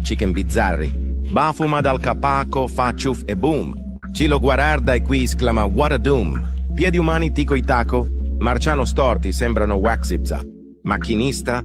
chicken bizzarri. Bafuma dal capaco, fa ciuff e boom. Ci lo guarda e qui esclama what a doom. Piedi umani tico i taco, marciano storti sembrano waxipza. Macchinista?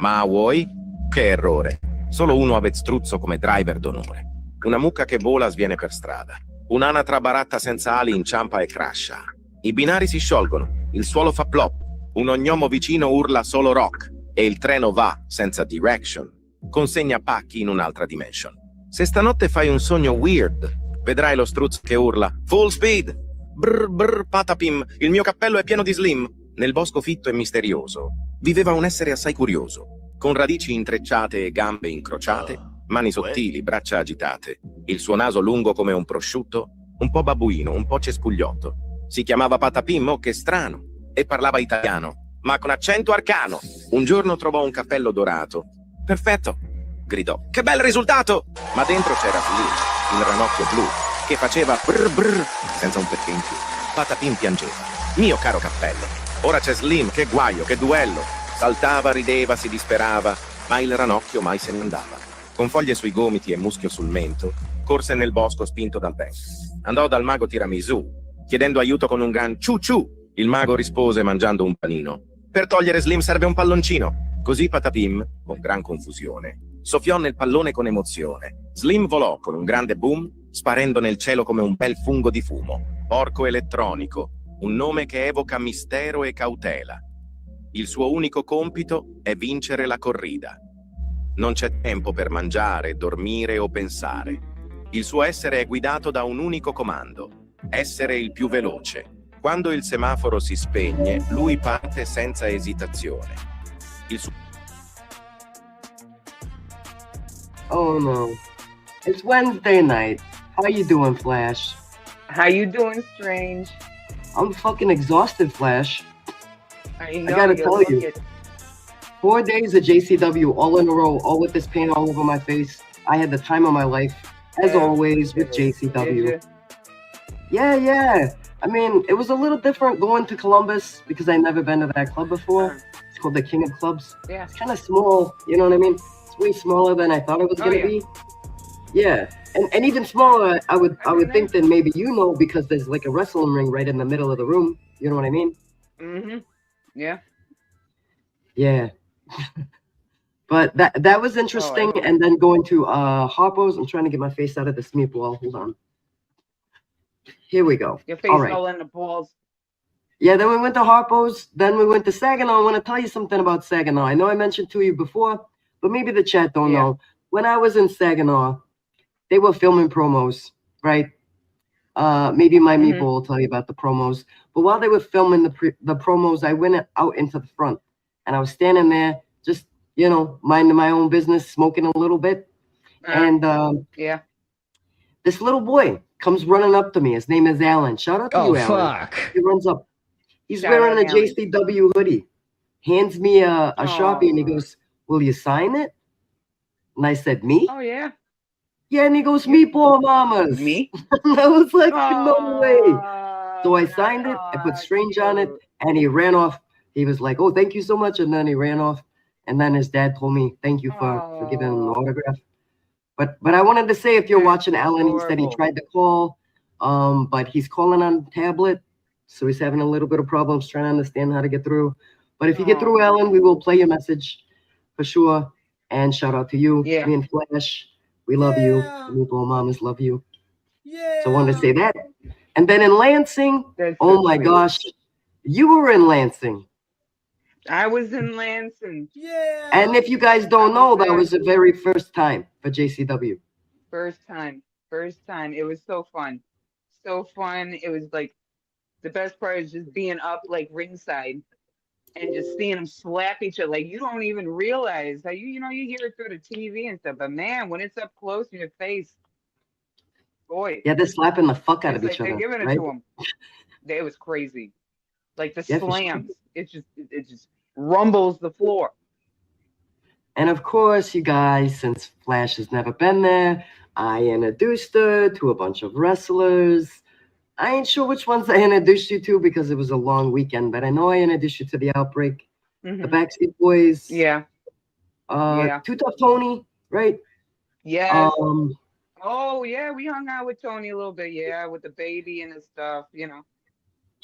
Ma vuoi? Che errore. Solo uno avestruzzo come driver d'onore. Una mucca che vola sviene per strada. Un'anatra baratta senza ali inciampa e crasha. I binari si sciolgono, il suolo fa plop. Un ognomo vicino urla solo rock. E il treno va, senza direction. Consegna pacchi in un'altra dimension. Se stanotte fai un sogno weird, vedrai lo struzzo che urla full speed. Brr brr patapim, il mio cappello è pieno di slim. Nel bosco fitto e misterioso viveva un essere assai curioso, con radici intrecciate e gambe incrociate, mani sottili, braccia agitate, il suo naso lungo come un prosciutto, un po' babbuino, un po' cespugliotto. Si chiamava Patapim, oh che strano, e parlava italiano, ma con accento arcano. Un giorno trovò un cappello dorato. Perfetto, gridò, che bel risultato! Ma dentro c'era Slim, il ranocchio blu, che faceva brr brr, senza un perché in più. Patapim piangeva. Mio caro cappello, ora c'è Slim, che guaio, che duello! Saltava, rideva, si disperava, ma il ranocchio mai se ne andava. Con foglie sui gomiti e muschio sul mento, corse nel bosco spinto dal vento. Andò dal mago Tiramisù, chiedendo aiuto con un gran ciu ciu. Il mago rispose mangiando un panino. Per togliere Slim serve un palloncino. Così Patapim, con gran confusione, soffiò nel pallone con emozione. Slim volò con un grande boom, sparendo nel cielo come un bel fungo di fumo. Porco elettronico, un nome che evoca mistero e cautela. Il suo unico compito è vincere la corrida. Non c'è tempo per mangiare, dormire o pensare. Il suo essere è guidato da un unico comando: essere il più veloce. Quando il semaforo si spegne, lui parte senza esitazione. Oh no. It's Wednesday night. How you doing, Flash? How you doing, Strange? I'm fucking exhausted, Flash. I know, I gotta tell you. 4 days of JCW all in a row, all with this pain all over my face. I had the time of my life, as always, with JCW. Yeah. I mean, it was a little different going to Columbus because I'd never been to that club before. It's called the King of Clubs. Yeah. It's kind of small, you know what I mean? It's way smaller than I thought it was gonna be. Yeah, and even smaller, I would think than maybe you know, because there's like a wrestling ring right in the middle of the room. You know what I mean? Mm-hmm. Yeah. Yeah. But that was interesting. And then going to Harpo's. I'm trying to get my face out of this meatball. Hold on. Here we go. Your face all in the balls. Yeah, then we went to Harpo's. Then we went to Saginaw. I want to tell you something about Saginaw. I know I mentioned to you before, but maybe the chat don't know. When I was in Saginaw, they were filming promos, right? Maybe my meatball will tell you about the promos. But while they were filming the promos, I went out into the front. And I was standing there just, you know, minding my own business, smoking a little bit. And this little boy comes running up to me. His name is Alan. Shout out to you, Alan. He runs up. He's wearing a JCW hoodie. Hands me a Sharpie and he goes, "Will you sign it?" And I said, "Me?" Oh, yeah. Yeah, and he goes, "Meatball Mamas." Me? And I was like, no way. So I signed it. I put Strange on it. And he ran off. He was like, "Oh, thank you so much." And then he ran off. And then his dad told me, "Thank you for giving him an autograph." But I wanted to say, if you're watching Alan, he said he tried to call, but he's calling on tablet. So he's having a little bit of problems trying to understand how to get through. But if you get through, Alan, we will play your message for sure. And shout out to you. Me and Flash, we love you. Meatball Mamas love you. So I wanted to say that. And then in Lansing, oh my gosh, you were in Lansing. I was in Lansing. Yeah. And if you guys don't know, that was the very first time for JCW. First time. It was so fun. So fun. It was like, the best part is just being up like ringside and just seeing them slap each other. Like, you don't even realize how you hear it through the TV and stuff, but man, when it's up close in your face, boy. Yeah, they're slapping the fuck out of each other. They're giving it to them. It was crazy. Like the slams. It just rumbles the floor. And of course, you guys, since Flash has never been there, I introduced her to a bunch of wrestlers. I ain't sure which ones I introduced you to because it was a long weekend, but I know I introduced you to the Outbreak, the Backseat Boys. Yeah. Too Tough Tony, right? Yes. Um, Oh yeah, we hung out with Tony a little bit. Yeah, with the baby and the stuff. Oh,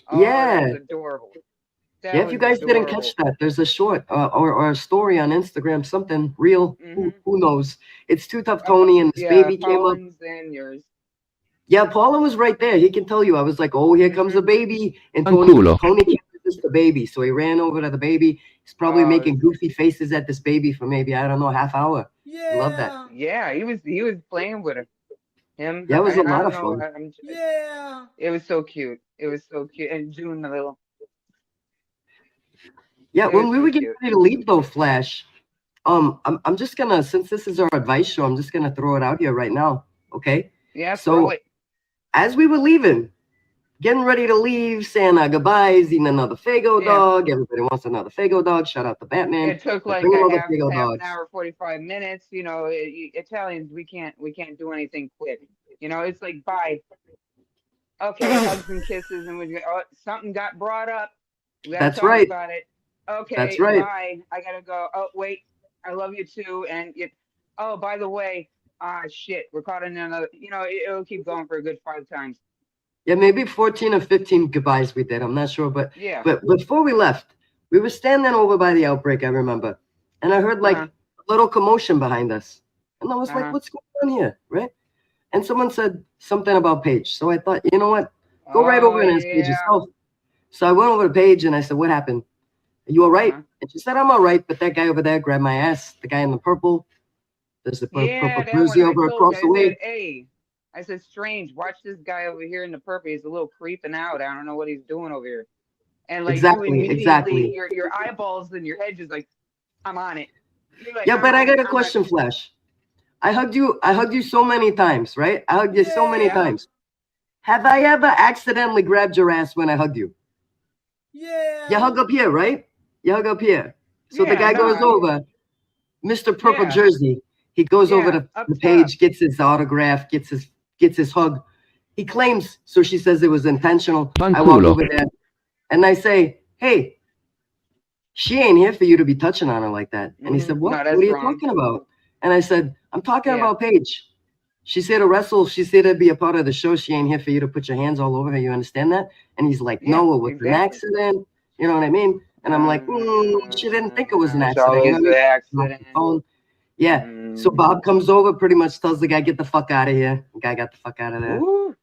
that yeah. was adorable. Yeah, That if you was guys didn't catch adorable. that, there's a short or a story on Instagram, something real. Hmm. Who knows? It's Too Tough Tony, and this Yeah, baby came up. Paulins and yours. Yeah, Paula was right there. He can tell you. I was like, "Oh, here comes Hmm. the baby," and Fanculo. Tony can't resist the baby, so he ran over to the baby. He's probably Oh, making goofy faces at this baby for maybe I don't know half hour. I love that. Yeah. yeah, he was playing with her. Him, Yeah, it was a I lot don't of know. fun. Yeah. It was so cute. It was so cute. And June, the little. Yeah, It when was we so were getting cute. ready to leave though, Flash, I'm just gonna, since this is our advice show, I'm just gonna throw it out here right now. Okay. Yeah, throw So it. as we were leaving, getting ready to leave, saying our goodbyes, eating another Fago Yeah. dog. Everybody wants another Fago dog. Shout out to Batman. It took They're like bringing a all the half Fago half an dogs. hour, 45 minutes. Italians, we can't do anything quick. It's like bye. Okay, hugs and kisses, and something got brought up. We got to That's talk right. about it. That's Okay, right. bye. I gotta go. Oh wait, I love you too. And oh, by the way, shit, we're caught in another. It'll keep going for a good 5 times. Yeah, maybe 14 or 15 goodbyes we did. I'm not sure, but Yeah. before we left, we were standing over by the outbreak, I remember. And I heard like Uh-huh. a little commotion behind us. And I was like, Uh-huh. what's going on here? Right? And someone said something about Paige. So I thought, you know what? Go right Oh over and ask Paige yeah. yourself. So I went over to Paige and I said, what happened? Are you all right? Uh-huh. And she said, I'm all right. But that guy over there grabbed my ass. The guy in the purple. There's the Yeah, purple that one. jersey I over told you. across the I said, way. hey. I said, strange. Watch this guy over here in the purple. He's a little creeping out. I don't know what he's doing over here. And like you Exactly. immediately, Exactly. your eyeballs and your head just like, I'm on it. You're like, Yeah, I'm but I on it. got a I'm on question, Flash. I hugged you so many times, right? I hugged you so many Yeah. times. Have I ever accidentally grabbed your ass when I hugged you? Yeah. You hug up here, right? You hug up here. So the Yeah, guy no, goes over, Mr. Purple yeah, Jersey. He goes over yeah, to up the top. page, gets his autograph, gets his hug. He claims, so she says it was intentional. I walk Fanculo. over there and I say, hey, she ain't here for you to be touching on her like that. And he said, No, what? that's What are you wrong. talking about? And I said, I'm talking Yeah. about Paige. She's here to wrestle. She's here to be a part of the show. She ain't here for you to put your hands all over her. You understand that? And he's like, Yeah, no, it was an exactly. accident. You know what I mean? And I'm like, she didn't think it was an It's accident. You know always what I an mean? Off the accident. phone. Yeah. So Bob comes over, pretty much tells the guy, get the fuck out of here. The guy got the fuck out of there. Ooh.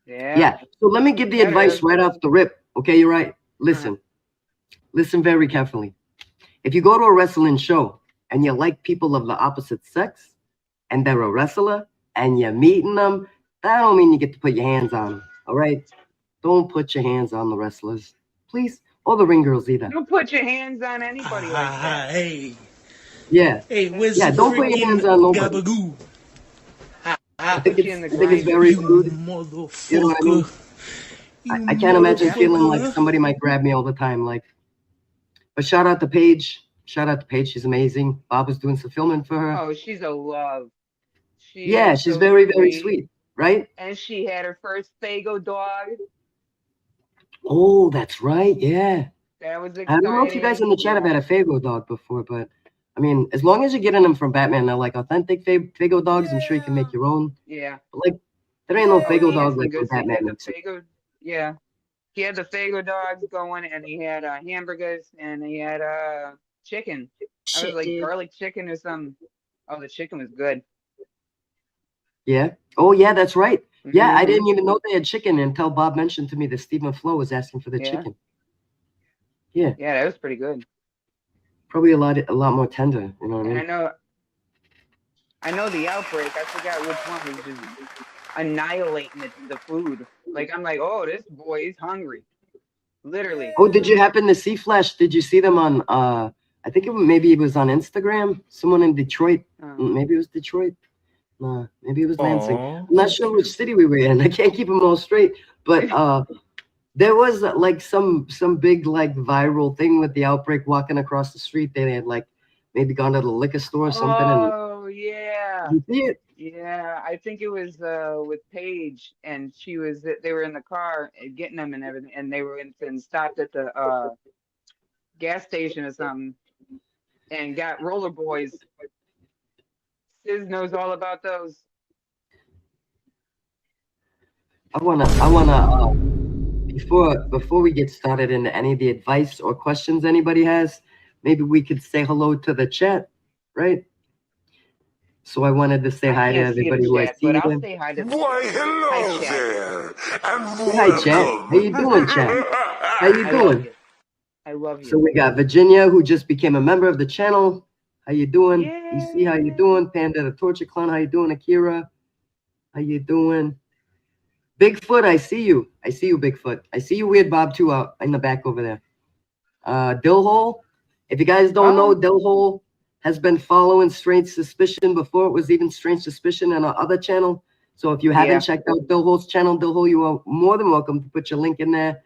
Yeah. Yeah. So let me give the That advice is. right off the rip. Okay, you're right. Listen. Listen very carefully. If you go to a wrestling show and you like people of the opposite sex and they're a wrestler and you're meeting them, that don't mean you get to put your hands on them. All right? Don't put your hands on the wrestlers, please, or the ring girls either. Don't put your hands on anybody like that. Hey. Yeah. Hey, where's Yeah, the don't put your hands on nobody. gabagool? I think Put you in the it's grinder. very You rude. motherfucker. You know what I mean? I can't imagine feeling like somebody might grab me all the time. Like, but shout out to Paige. Shout out to Paige. She's amazing. Bob was doing some filming for her. Oh, she's a love. She Yeah, is she's so very, very sweet, right? And she had her first Fago dog. Oh, that's right. Yeah. That was I exciting. don't know if you guys in the chat have had a Fago dog before, but I mean, as long as you're getting them from Batman, they're like authentic Fago dogs. I'm sure you can make your own. Yeah. But like, there ain't no Oh, Fago he had dog some like good from stuff. He had Batman the makes it. Fago. Yeah. He had the Fago dogs going, and he had hamburgers, and he had chicken. I was like garlic chicken or something. Oh, the chicken was good. Yeah. Oh, yeah, that's right. Yeah, I Mhm. didn't even know they had chicken until Bob mentioned to me that Stephen Flo was asking for the chicken. Yeah. Yeah, that was pretty good. Probably a lot more tender. You know what I And mean? I know the outbreak. I forgot which one was just annihilating the food. Like I'm like, oh, this boy is hungry. Literally. Oh, did you happen to see Flash? Did you see them on? I think maybe it was on Instagram. Someone in Detroit. Maybe it was Detroit. Maybe it was Lansing. I'm not sure which city we were in. I can't keep them all straight. But there was like some big like viral thing with the outbreak walking across the street. They had like maybe gone to the liquor store or something. Oh yeah. You see it? Yeah, I think it was with Paige, and they were in the car getting them and everything, and they were and stopped at the gas station or something, and got roller boys Sis knows all about those. I wanna before we get started into any of the advice or questions anybody has, maybe we could say hello to the chat, right? So I wanted to say I hi to can't see the everybody who I chat, see but I'll here. say hi to the Why, chat. hello Hi, chat. there, and Say hi, chat. How you doing, chat? How you I love doing? you. I love So you. we got Virginia, who just became a member of the channel. How you doing? EC, how you Yeah. doing? Panda the Torture Clown, how you doing? Akira, how you doing? Bigfoot, I see you. I see you, Bigfoot. I see you, Weird Bob, too, out in the back over there. Dillhole, if you guys don't know, Dillhole has been following Strange Suspicion before it was even Strange Suspicion on our other channel. So if you haven't checked out Dillhole's channel, Dillhole, you are more than welcome to put your link in there,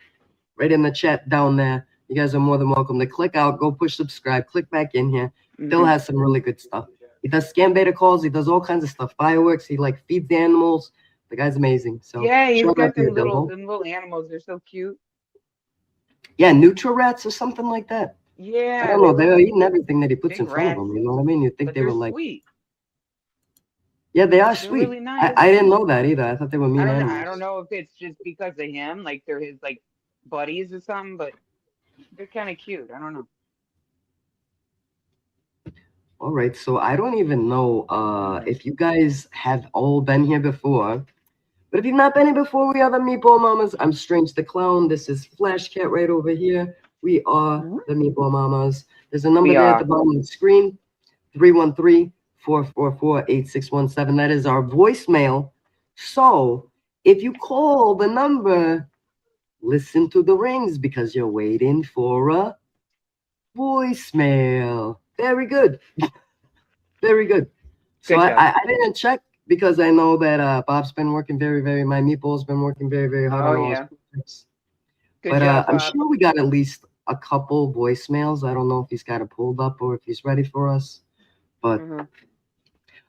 right in the chat down there. You guys are more than welcome to click out, go push subscribe, click back in here. Dill has some really good stuff. He does scam beta calls. He does all kinds of stuff. Fireworks. He like feeds the animals. The guy's amazing. So yeah, he's shout got out to you, them Dillhole. little animals. They're so cute. Yeah, Nutra Rats or something like that. Yeah. I don't know. They're eating everything that he puts big in front of rats, them. You know what I mean? You'd think but they were they're like, sweet. yeah, they are They're sweet. really nice. I didn't know that either. I thought they were mean I animals. don't know if it's just because of him, like they're his like buddies or something, but they're kind of cute. I don't know. All right, so I don't even know if you guys have all been here before. But if you've not been here before, we are the Meatball Mamas. I'm Strange the Clown. This is Flash Cat right over here. We are the Meatball Mamas. There's a number there at the bottom of the screen, 313-444-8617. That is our voicemail. So if you call the number, listen to the rings because you're waiting for a voicemail. Very good. Very good. So Good job. I didn't check because I know that Bob's been working my Meatball's been working very hard on all his projects. Good But job, I'm Bob. sure we got at least a couple voicemails. I don't know if he's got it pulled up or if he's ready for us. But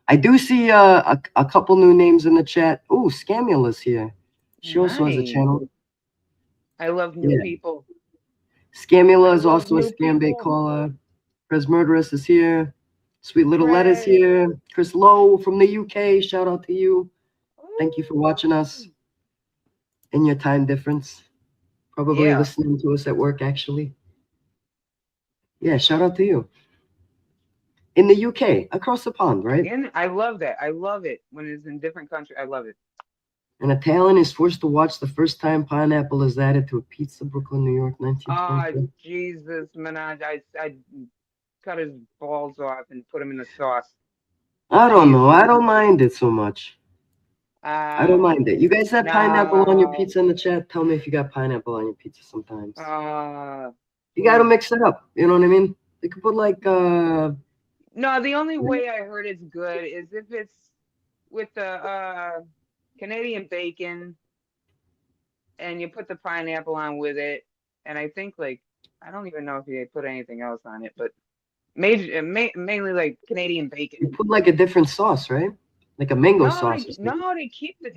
I do see a couple new names in the chat. Oh, Scamula's here. She also has a channel. I love new people. Scamula is also a scam bait caller. Pres Murderous is here. Sweet Little Lettuce here. Chris Lowe from the UK. Shout out to you. Thank you for watching us in your time difference. Probably listening to us at work, actually. Yeah, shout out to you. In the UK, across the pond, right? I love that. I love it when it's in different countries. I love it. An Italian is forced to watch the first time pineapple is added to a pizza, Brooklyn, New York, 1923. Jesus, Minaj. I cut his balls off and put them in the sauce. I don't know. I don't mind it so much. I don't mind it. You guys have pineapple on your pizza in the chat? Tell me if you got pineapple on your pizza sometimes. You got to mix it up. You know what I mean? You could put like... No, the only way I heard it's good is if it's with the Canadian bacon and you put the pineapple on with it. And I think like, I don't even know if you put anything else on it, but mainly like Canadian bacon. You put like a different sauce, right? Like a mango sauce. They keep the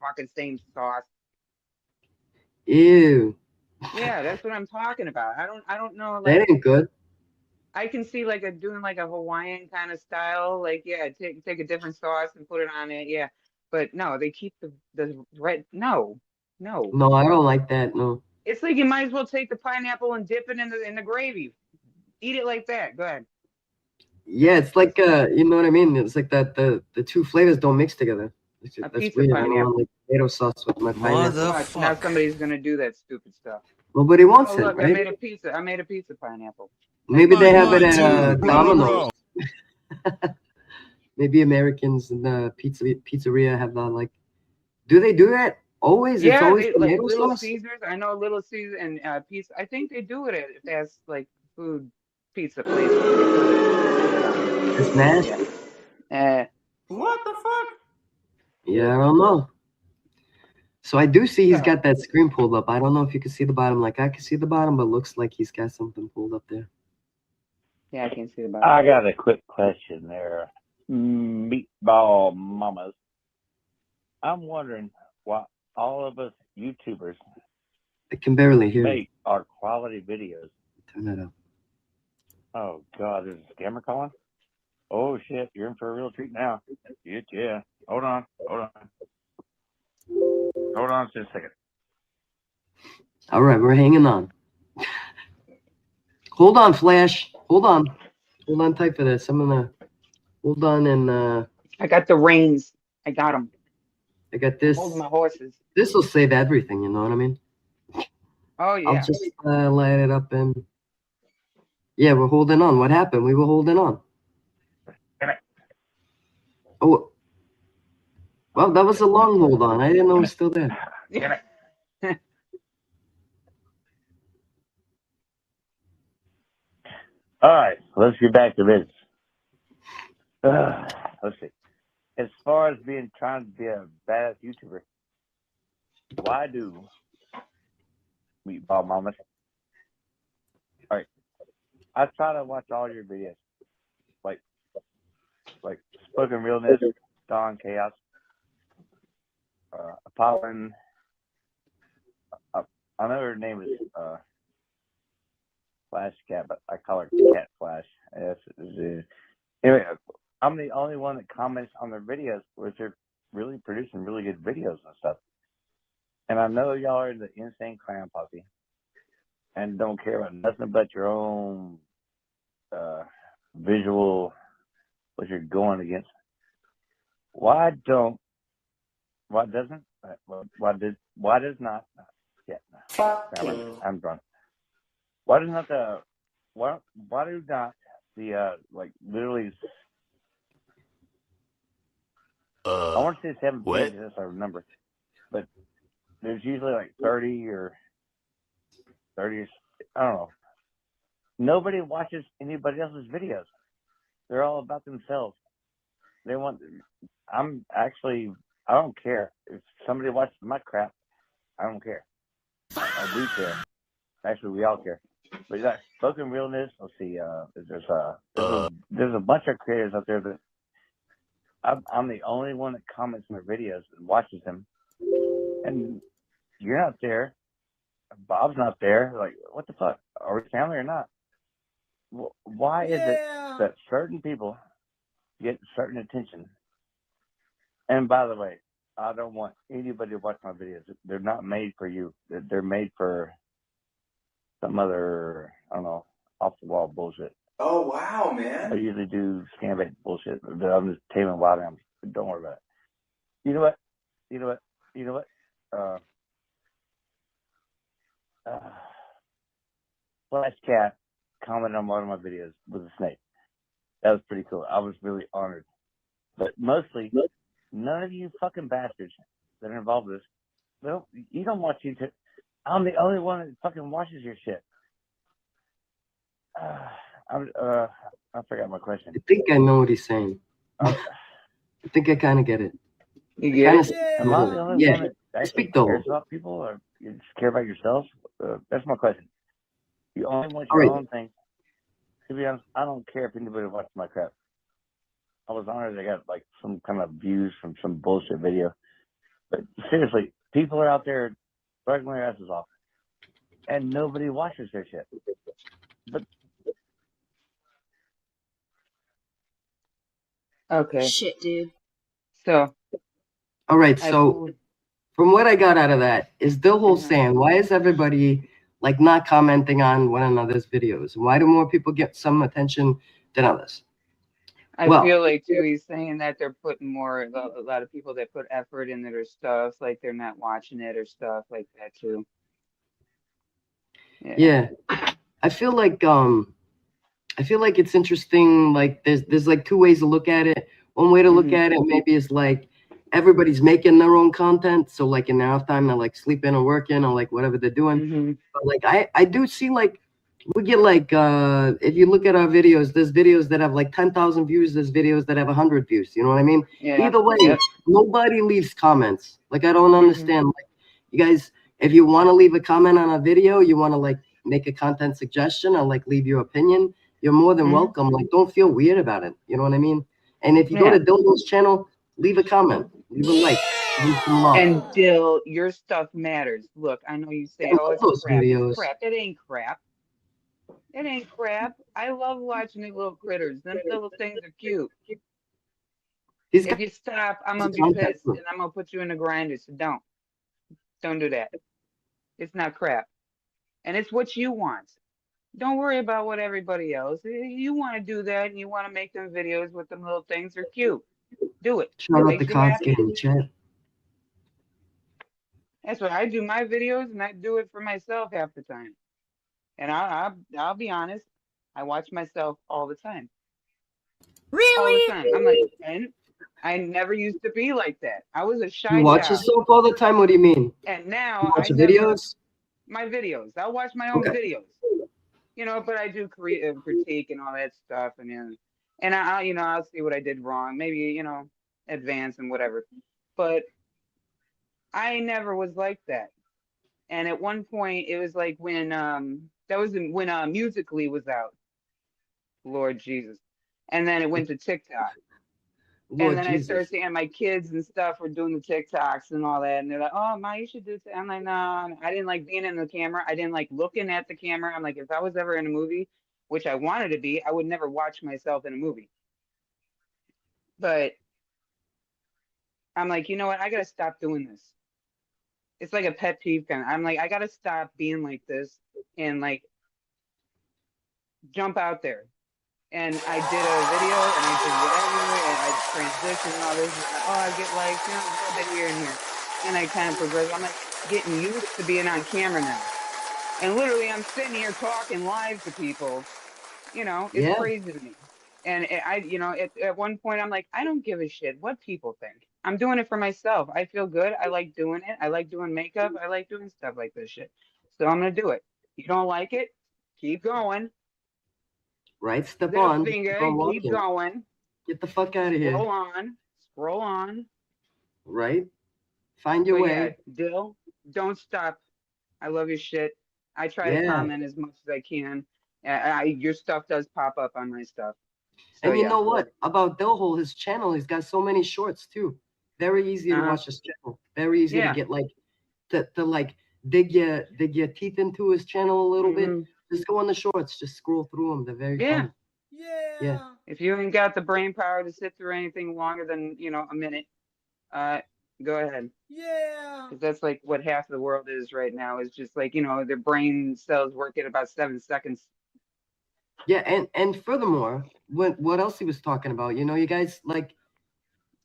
fucking same sauce. Ew. Yeah, that's what I'm talking about. I don't know. Like, that ain't good. I can see like doing like a Hawaiian kind of style. Like, yeah, take a different sauce and put it on it. Yeah, but no, they keep the red. No. No, I don't like that. No. It's like you might as well take the pineapple and dip it in the gravy. Eat it like that. Go ahead. Yeah, it's like you know what I mean. It's like that the two flavors don't mix together. That's weird. I don't want like tomato sauce with my pineapple. Now somebody's gonna do that stupid stuff. Nobody wants it, Look, right? I made a pizza pineapple. Maybe they have it at Domino's. Maybe Americans in the pizzeria have the like. Do they do that always? Yeah, it's always like tomato Little sauce. Caesars. I know Little Caesars and pizza. I think they do it at fast like food pizza places. It's nasty. What the fuck? Yeah, I don't know. So I do see he's got that screen pulled up. I don't know if you can see the bottom. Like I can see the bottom, but looks like he's got something pulled up there. Yeah, I can see the bottom. I got a quick question there. Meatball Mamas. I'm wondering why all of us YouTubers I can barely hear make our quality videos. Turn that up. Oh God, there's a scammer calling? Oh shit, you're in for a real treat now. Yeah. Hold on just a second. All right, we're hanging on. Hold on, Flash. Hold on tight for this. I'm gonna hold on and I got the reins. I got them. I got this. Hold my horses. This will save everything, you know what I mean? Oh yeah. I'll just light it up and yeah, we're holding on. What happened? We were holding on. Oh, well, that was a long hold on. I didn't know it was still there. All right, let's get back to this. Let's see. As far as trying to be a badass YouTuber, why do Meatball Mamas? All right, I try to watch all your videos, like Spoken Realness, Dawn Chaos, Apollon. I know her name is Flash Cat, but I call her Cat Flash. Anyway, I'm the only one that comments on their videos, which they're really producing really good videos and stuff. And I know y'all are the insane clown posse and don't care about nothing but your own visual, what you're going against. Why does not? Yeah, I'm drunk. Why do not the like literally? I want to say 7 pages, that's our number, but there's usually like 30 or 30. I don't know. Nobody watches anybody else's videos. They're all about themselves. I don't care if somebody watches my crap. I don't care. I do care. Actually, we all care. But that Spoken Realness. Let's see. There's a bunch of creators out there that I'm the only one that comments on their videos and watches them. And you're not there. Bob's not there. Like, what the fuck? Are we family or not? Why is it that certain people get certain attention? And by the way, I don't want anybody to watch my videos. They're not made for you. They're made for some other, I don't know, off the wall bullshit. Oh wow, man! I usually do scam bait bullshit, but I'm just taming wild animals. Don't worry about it. You know what? Flash Cat commented on one of my videos with a snake. That was pretty cool. I was really honored. But mostly, none of you fucking bastards that are involved with this, you don't watch YouTube. I'm the only one that fucking watches your shit. I forgot my question. I think I know what he's saying. I think I kind of get it. You get it? Am I the only one that actually Speak though. cares about people, or you just care about yourselves? That's my question. You only want your own thing. To be honest, I don't care if anybody watches my crap. I was honored I got like some kind of views from some bullshit video. But seriously, people are out there struggling their asses off, and nobody watches their shit. But okay. Shit, dude. So. All right. So from what I got out of that is the whole saying, why is everybody like not commenting on one another's videos? Why do more people get some attention than others? I feel like too, he's saying that they're putting a lot of people that put effort into their stuff, like they're not watching it or stuff like that too. Yeah. I feel like it's interesting. Like there's like two ways to look at it. One way to look at it maybe is like everybody's making their own content. So like in their off time, they're like sleeping or working or like whatever they're doing. But like I do see like we get like if you look at our videos, there's videos that have like 10,000 views, there's videos that have 100 views. You know what I mean? Yeah. Either way, nobody leaves comments. Like I don't understand. Like you guys, if you want to leave a comment on a video, you want to like make a content suggestion or like leave your opinion, you're more than welcome. Like don't feel weird about it. You know what I mean? And if you go to Dildo's channel, leave a comment, leave a like, leave some love. And Dill, your stuff matters. Look, I know you say, "Oh, it's crap." It's crap. It ain't crap. It ain't crap. I love watching the little critters. Them little things are cute. He's If got you stop, I'm gonna be content pissed too. and I'm gonna put you in the grinder. So don't do that. It's not crap, and it's what you want. Don't worry about what everybody else. You want to do that and you want to make them videos with them little things. They're cute. Do it. Shout out to Makes you happy. Koski in the chat. That's what I do my videos, and I do it for myself half the time. And I'll be honest, I watch myself all the time. All the time. I'm like, and I never used to be like that. I was a shy You watch child. yourself all the time? What do you mean? And You now watch I the never videos? my videos. I'll watch my own Okay. videos. You know, but I do critique and all that stuff, and I you know, I'll see what I did wrong, maybe, you know, advance and whatever. But I never was like that. And at one point, it was like when when Musically was out, Lord Jesus, and then it went to TikTok. And Lord then I started Jesus. seeing my kids and stuff were doing the TikToks and all that. And they're like, oh, Ma, you should do it. I'm like, no, I didn't like being in the camera. I didn't like looking at the camera. I'm like, if I was ever in a movie, which I wanted to be, I would never watch myself in a movie. But I'm like, you know what? I got to stop doing this. It's like a pet peeve kind of. I'm like, I got to stop being like this and like jump out there. And I did a video and I did whatever and I transitioned and all this. And, oh, I get likes, you know, a little bit here and here. And I kind of progress. I'm like getting used to being on camera now. And literally, I'm sitting here talking live to people. You know, it's Yeah. crazy to me. And you know, at one point, I'm like, I don't give a shit what people think. I'm doing it for myself. I feel good. I like doing it. I like doing makeup. I like doing stuff like this shit. So I'm going to do it. You don't like it? Keep going. Right? Step Little on. finger, Keep on keep walking. going. Get the fuck out of here. Scroll on. Right? Find your But way. yeah, Dill, don't stop. I love your shit. I try to Yeah. comment as much as I can. Your stuff does pop up on my stuff. So, And you yeah. know what? About Dillhole, his channel, he's got so many shorts too. Very easy to watch his channel. Very easy to get like to like dig your teeth into his channel a little bit. Just go on the shorts. Just scroll through them. They're very fun. Yeah. If you ain't got the brain power to sit through anything longer than, you know, a minute, go ahead. Yeah. Because that's like what half of the world is right now, is just like, you know, their brain cells work at about 7 seconds. Yeah, and furthermore, what else he was talking about, you know, you guys, like,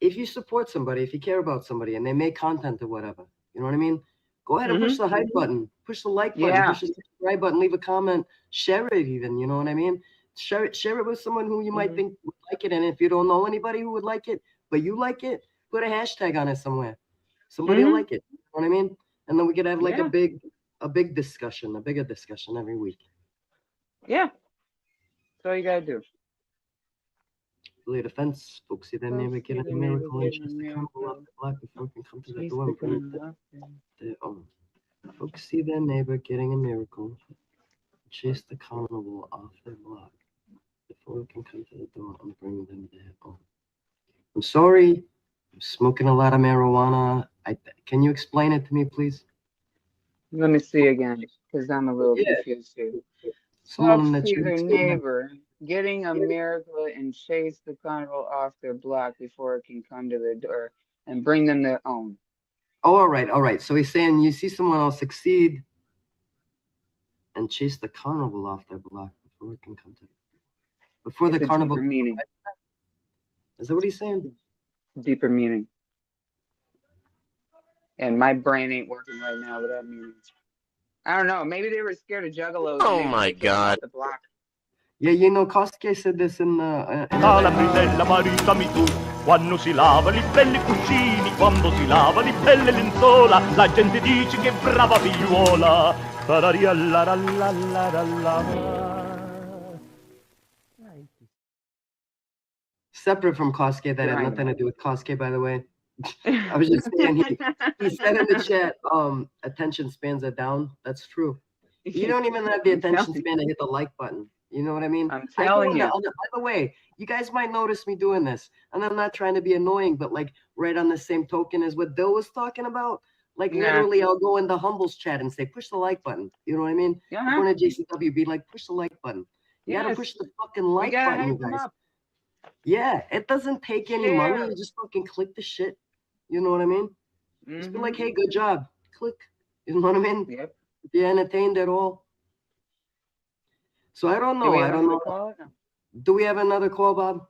if you support somebody, if you care about somebody and they make content or whatever, you know what I mean? Go ahead and push the hype button, push the like button, push the subscribe button, leave a comment, share it even, you know what I mean? Share it with someone who you might think would like it. And if you don't know anybody who would like it, but you like it, put a hashtag on it somewhere. Somebody will like it. You know what I mean? And then we could have like a big discussion, a bigger discussion every week. Yeah. That's all you gotta do. Lay the fence, folks see their neighbor get a miracle and just to come off the block before it can come to the door and bring their own. Folks see their neighbor getting a miracle, chase the carnival off their block before it can come to the door and bring them their own. I'm sorry, I'm smoking a lot of marijuana. Can you explain it to me, please? Let me see again, because I'm a little confused too. Someone in the See chat their said- neighbor getting a miracle and chase the carnival off their block before it can come to their door and bring them their own. Oh, all right. So he's saying you see someone else succeed and chase the carnival off their block before it can come to before the carnival. Deeper meaning. Is that what he's saying? Deeper meaning. And my brain ain't working right now with that meaning. I don't know. Maybe they were scared of juggalos. Oh my God. The block. Yeah, you know, Kosuke said this in the. La bridella maritami tu, quando si lava li belli cuscini, quando si lava li belle lenzuola, la gente dice che brava figliuola. Separate from Kosuke, that had nothing to do with Kosuke, by the way. I was just saying, he said in the chat, attention spans are down. That's true. You don't even have the attention span to hit the like button. You know what I mean? I'm telling you. By the way, you guys might notice me doing this, and I'm not trying to be annoying, but like right on the same token as what Bill was talking about, Like Nah. literally, I'll go in the Humbles chat and say, push the like button. You know what I mean? Uh-huh. Going to JCW, be like, push the like button. You gotta Yes. push the fucking like We gotta button, you hype them guys. up. Yeah, it doesn't take any money. Share. You just fucking click the shit. You know what I mean? Just be like, hey, good job. Click. You know what I mean? Yep. If you're entertained at all. So I don't Do we know. have I don't another know. call? No. Do we have another call, Bob?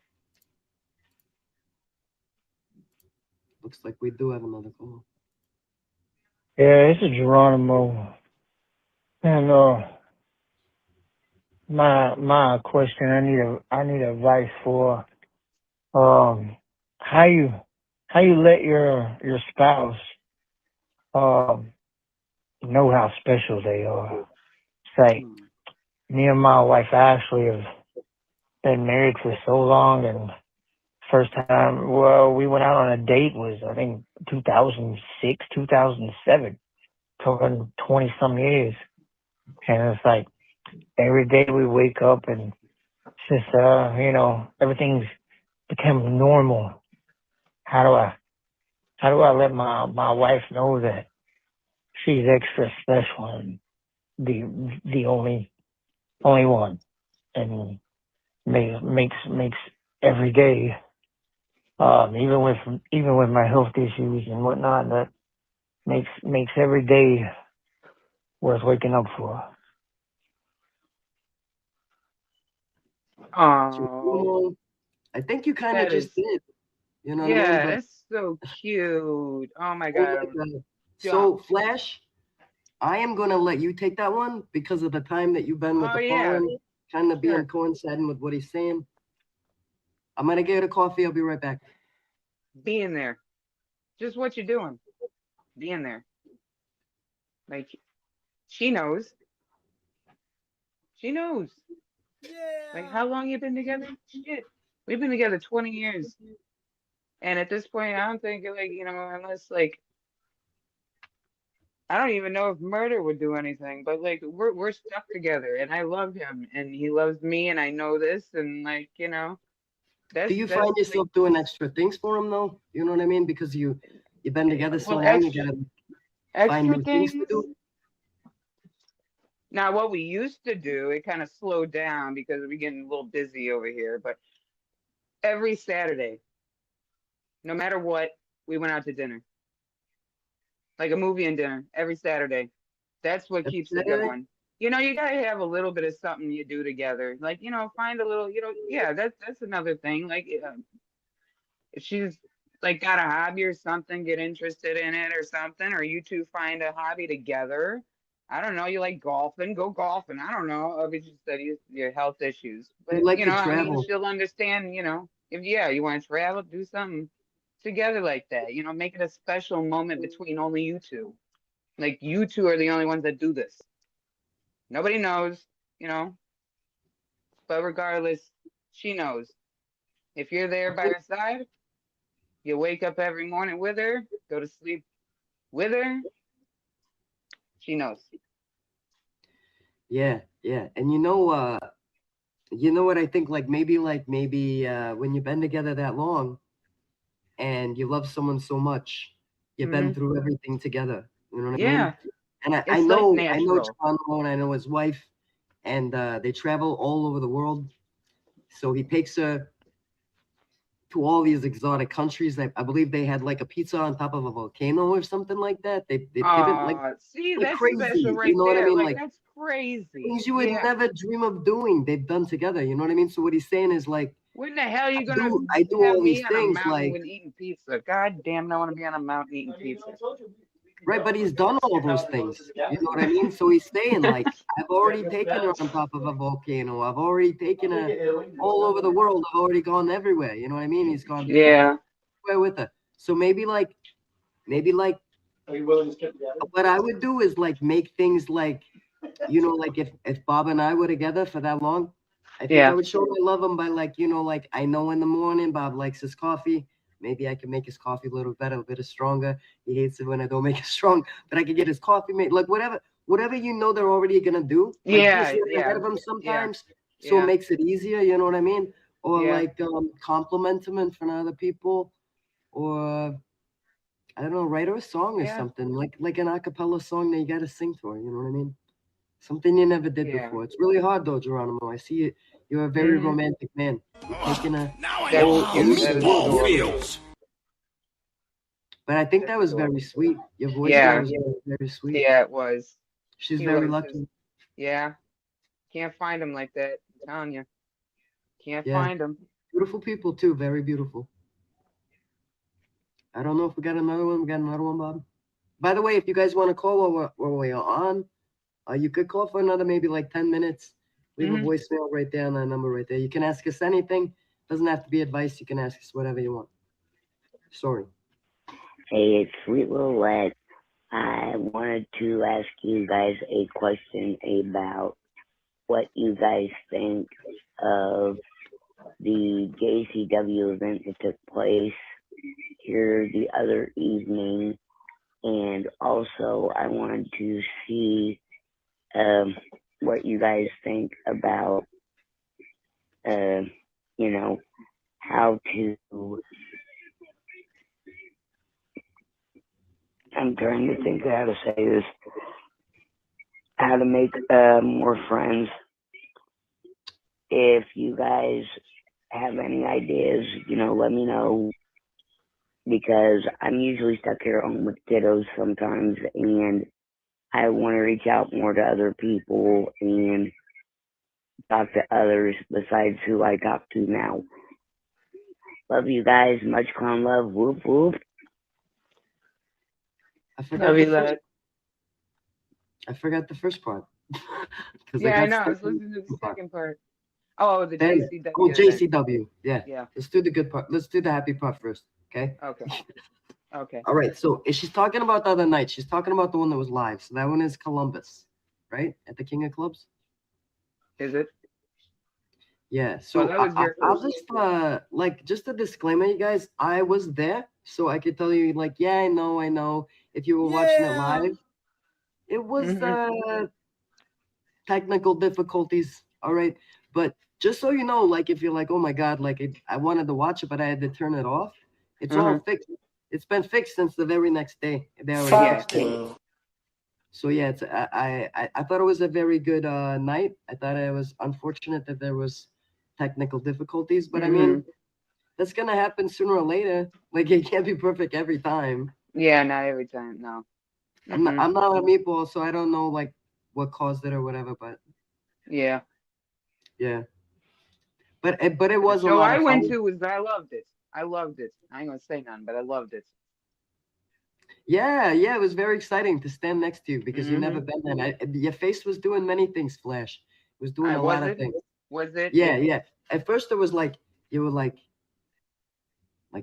Looks like we do have another call. Yeah, this is Geronimo. And my question, I need advice for how you let your spouse know how special they are. It's like me and my wife Ashley have been married for so long, and first time we went out on a date was I think 2006, 2007, talking 20 some years, and it's like every day we wake up and it's just everything's become normal. How do I let my wife know that she's extra special and the only one, and makes every day, even with my health issues and whatnot, that makes every day worth waking up for. Oh, I think you kind of that just is. did. You know what I Yeah, mean? But that's so cute. Oh my oh God. my God. So Flash, I am gonna let you take that one because of the time that you've been with Oh the yeah. phone, kind of being Sure. coinciding with what he's saying. I'm gonna get a coffee. I'll be right back. Be in there. Just what you're doing. Be in there. Like she knows. She knows. Like how long you been together? Shit. We've been together 20 years. And at this point, I don't think like, unless like I don't even know if murder would do anything, but like we're stuck together and I love him and he loves me and I know this and like, Do you that's find yourself doing extra things for him though? You know what I mean? Because you've been together so well long, you gotta find extra new things to things. do. Now what we used to do, it kind of slowed down because we're getting a little busy over here, but every Saturday, no matter what, we went out to dinner. Like a movie and dinner every Saturday. That's what keeps it going. You gotta have a little bit of something you do together. Like, find a little, yeah, that's another thing. Like, if she's like got a hobby or something, get interested in it or something, or you two find a hobby together. I don't know. You like golfing? Go golfing. I don't know. Obviously, your health issues, but You like to I mean, travel. she'll understand. If you want to travel, do something together like that. Make it a special moment between only you two. Like you two are the only ones that do this. Nobody knows. But regardless, she knows. If you're there by her side, you wake up every morning with her, go to sleep with her. She knows. Yeah. And you know what I think? Like maybe when you've been together that long, and you love someone so much, you've been through everything together. You know what I mean? And I know Geronimo and I know his wife, and they travel all over the world. So he takes her to all these exotic countries. I believe they had like a pizza on top of a volcano or something like that. They've been like that's crazy. special right You know there. what I mean? Like that's crazy. Things you would never dream of doing. They've done together. You know what I mean? So what he's saying is like, when the hell are you gonna I do have all me these on a things mountain like eating pizza? God damn, I want to be on a mountain eating pizza. right, but he's done all those things. You know what I mean? So he's saying like, I've already taken her on top of a volcano. I've already taken her all over the world. I've already gone everywhere. You know what I mean? He's gone everywhere with her. So maybe like what I would do is like make things like, like if Bob and I were together for that long, I think I would show him I love him by like, like I know in the morning Bob likes his coffee. Maybe I can make his coffee a little better, a bit stronger. He hates it when I don't make it strong, but I can get his coffee made. Like whatever they're already gonna do. Like ahead of him sometimes, so it makes it easier. You know what I mean? Or like compliment him in front of other people, or I don't know, write her a song or Yeah. something, like an a cappella song that you got to sing to her. You know what I mean? Something you never did Yeah. before. It's really hard though, Geronimo. I see you. You're a very Mhm. romantic man. You're taking a. That's cute. That is adorable. But I think That's that was very adorable. sweet. Your voice Yeah. was very sweet. Yeah, it was. She's He very was lucky. just, yeah. Can't find him like that. I'm telling you. Can't Yeah. find him. Beautiful people too. Very beautiful. I don't know if we got another one. We got another one, Bob. By the way, if you guys want to call while we're on, you could call for another maybe like 10 minutes. Leave a voicemail right there on that number right there. You can ask us anything. Doesn't have to be advice. You can ask us whatever you want. Sorry. Hey, it's Sweet Little Red. I wanted to ask you guys a question about what you guys think of the JCW event that took place here the other evening. And also, I wanted to see what you guys think about, you know, how to, I'm trying to think how to say this, how to make more friends. If you guys have any ideas, you know, let me know, because I'm usually stuck here at home with kiddos sometimes, and I want to reach out more to other people and talk to others besides who I talk to now. Love you guys. Much clown love. Whoop, whoop. I forgot Love the you, first. lad. I forgot the first part. Yeah, I know. I was listening to the second part. Oh, the Then, JCW. oh, event. JCW. Yeah. Yeah. Let's do the good part. Let's do the happy part first. Okay. Okay. Okay. All right. So if she's talking about the other night, she's talking about the one that was live. So that one is Columbus, right? At the King of Clubs. Is it? Yeah. So that was your I'll first. just like just a disclaimer, you guys. I was there, so I could tell you, like, yeah, I know. If you were watching it live, it was technical difficulties. All right, but just so you know, like, if you're like, oh my god, like I wanted to watch it, but I had to turn it off. It's all fixed. It's been fixed since the very next day. They already fixed it. So yeah, it's I thought it was a very good night. I thought it was unfortunate that there was technical difficulties, but I mean, that's gonna happen sooner or later. Like, it can't be perfect every time. Yeah, not every time. No. I'm not a meatball, so I don't know like what caused it or whatever. But yeah. But it was a So lot I of went fun. to was I loved it. I loved it. I ain't gonna say none, but I loved it. Yeah, it was very exciting to stand next to you because you've never been there. Your face was doing many things, Flash. It was doing a lot of things. Was it? Yeah. At first, it was like you were like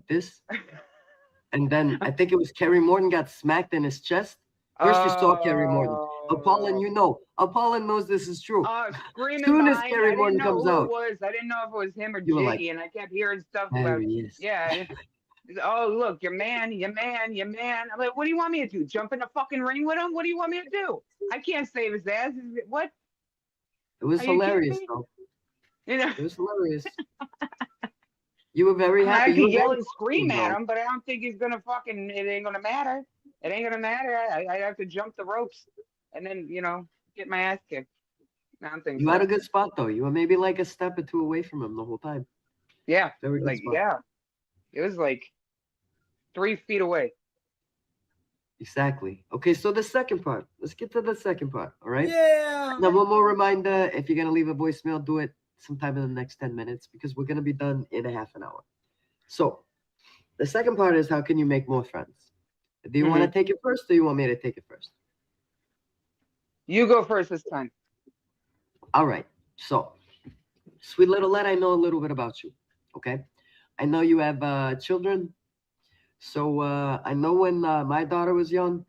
this, and then I think it was Kerry Morton got smacked in his chest. First, you saw Kerry Morton. Apollon, Apollon knows this is true. Screaming Soon as behind, Kerry I Morton didn't know comes who out, it was. I didn't know if it was him or you were Jiggy, like, and I kept hearing stuff there about. he is. Yeah. Oh, look, your man. I'm like, what do you want me to do? Jump in the fucking ring with him? What do you want me to do? I can't save his ass. What? It was Are you kidding hilarious, me? though. You know, It was hilarious. You were very I happy. could You were yell very and scream happy, at though. him, but I don't think he's gonna fucking. It ain't gonna matter. It ain't gonna matter. I have to jump the ropes and then get my ass kicked. I don't think You so. had a good spot, though. You were maybe like a step or two away from him the whole time. Yeah, Very good spot. yeah, it was like 3 feet away. Exactly. Okay, so the second part. Let's get to the second part, all right? Yeah. Now, one more reminder, if you're going to leave a voicemail, do it sometime in the next 10 minutes because we're going to be done in a half an hour. So the second part is, how can you make more friends? Do you want to take it first or you want me to take it first? You go first this time. All right. So, Sweet Little Led, I know a little bit about you, okay? I know you have children. So I know when my daughter was young,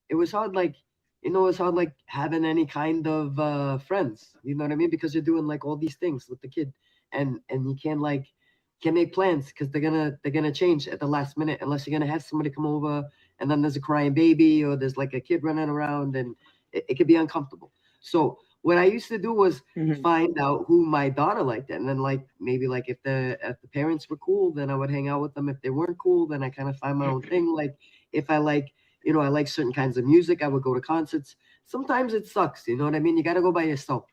it was hard, like, it's hard, like, having any kind of friends. You know what I mean? Because you're doing, like, all these things with the kid. And you can't make plans because they're gonna change at the last minute unless you're gonna have somebody come over and then there's a crying baby or there's like a kid running around and it could be uncomfortable. So what I used to do was Mhm. find out who my daughter liked, and then like maybe like if the parents were cool, then I would hang out with them. If they weren't cool, then I kind of find my own thing. Like if I like, you know, I like certain kinds of music, I would go to concerts. Sometimes it sucks, you know what I mean? You got to go by yourself.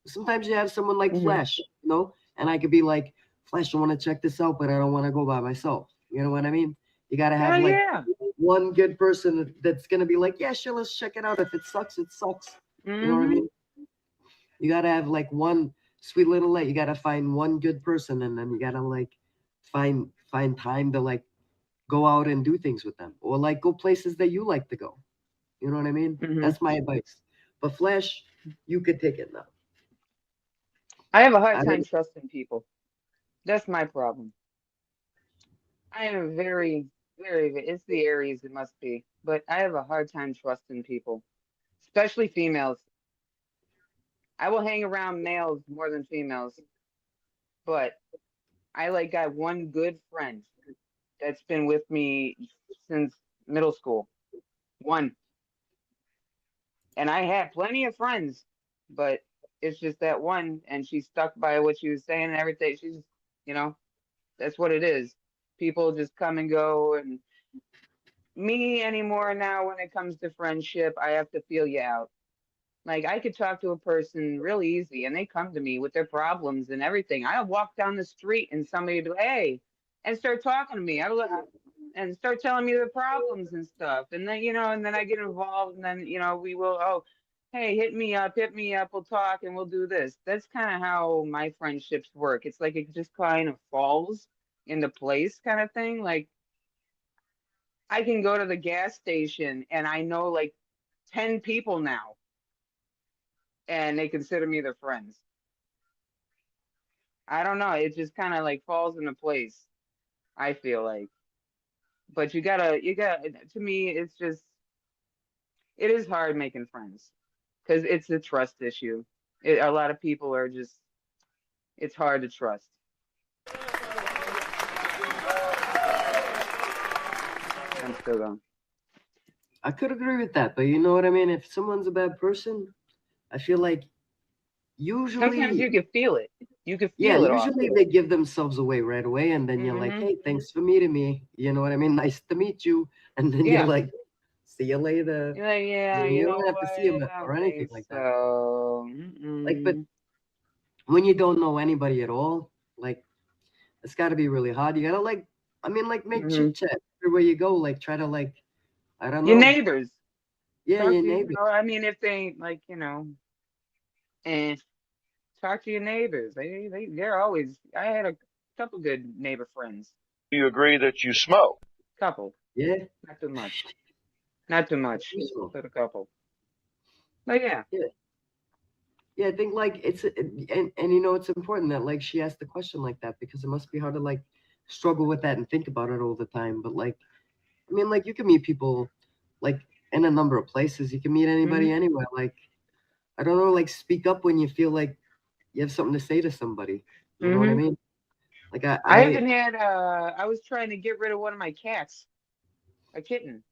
Sometimes you have someone like Mhm. Flash, you know, and I could be like, Flash, I want to check this out, but I don't want to go by myself. You know what I mean? You got to have Hell like yeah. one good person that's gonna be like, yeah, sure, let's check it out. If it sucks, it sucks. You know what I Mhm. mean? You gotta have like one sweet little light. You gotta find one good person, and then you gotta like find time to like go out and do things with them, or like go places that you like to go. You know what I mean? Mhm. That's my advice. But Flash, you could take it now. I have a I hard time don't. trusting people. That's my problem. I am a very, it's the Aries, it must be, but I have a hard time trusting people, especially females. I will hang around males more than females, but I like got one good friend that's been with me since middle school. One. And I had plenty of friends, but it's just that one, and she stuck by what she was saying and everything. She's, you know, that's what it is. People just come and go, and me anymore now when it comes to friendship, I have to feel you out. Like I could talk to a person real easy and they come to me with their problems and everything. I'll walk down the street and somebody would be, hey, and start talking to me. And start telling me their problems and stuff. And then, and then I get involved and then, we will, oh, hey, hit me up, we'll talk and we'll do this. That's kind of how my friendships work. It's like it just kind of falls into place kind of thing. Like I can go to the gas station and I know like 10 people now and they consider me their friends. I don't know. It just kind of like falls into place, I feel like. But to me, it is hard making friends because it's a trust issue. A lot of people are just, it's hard to trust. I'm still going. I could agree with that, but you know what I mean? If someone's a bad person, I feel like Sometimes usually, you can feel it. You can yeah, feel it off. usually they give themselves away right away, and then you're like, Hmm. hey, thanks for meeting me. You know what I mean? Nice to meet you. And then you're Yeah. like, see you later. You're like, yeah, You you don't know have to what? see him I don't or anything think like that. so. Like, but when you don't know anybody at all, like, it's got to be really hard. You gotta like, I mean, like, make chit chat everywhere you go. Like, try to like, I don't Your know. neighbors. Yeah, Talk your to, neighbor. I mean, if they like, and talk to your neighbors. They're always. I had a couple good neighbor friends. Do you agree that you smoke? Couple, Yeah. not too much. Not too much, Useful. but a couple. But yeah. Yeah. Yeah, I think like and you know it's important that like she asked the question like that because it must be hard to like struggle with that and think about it all the time. But like, I mean, like you can meet people like in a number of places. You can meet anybody anywhere. Like, I don't know, like speak up when you feel like you have something to say to somebody. You know what I mean? Like I haven't had. I was trying to get rid of one of my cats, a kitten,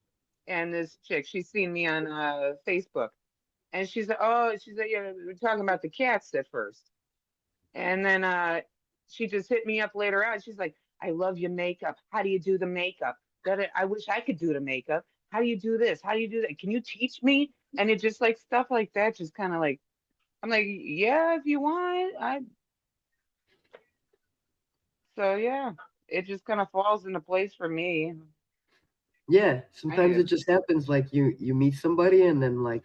and this chick. She's seen me on Facebook, and she's like, "Oh, she's like, yeah, we're talking about the cats at first, and then she just hit me up later on. She's like, "I love your makeup. How do you do the makeup? I wish I could do the makeup. How do you do this? How do you do that? Can you teach me?" And it just like stuff like that, just kind of like, I'm like, yeah, if you want, So yeah, it just kind of falls into place for me. Yeah, I sometimes need it just happens like you meet somebody and then like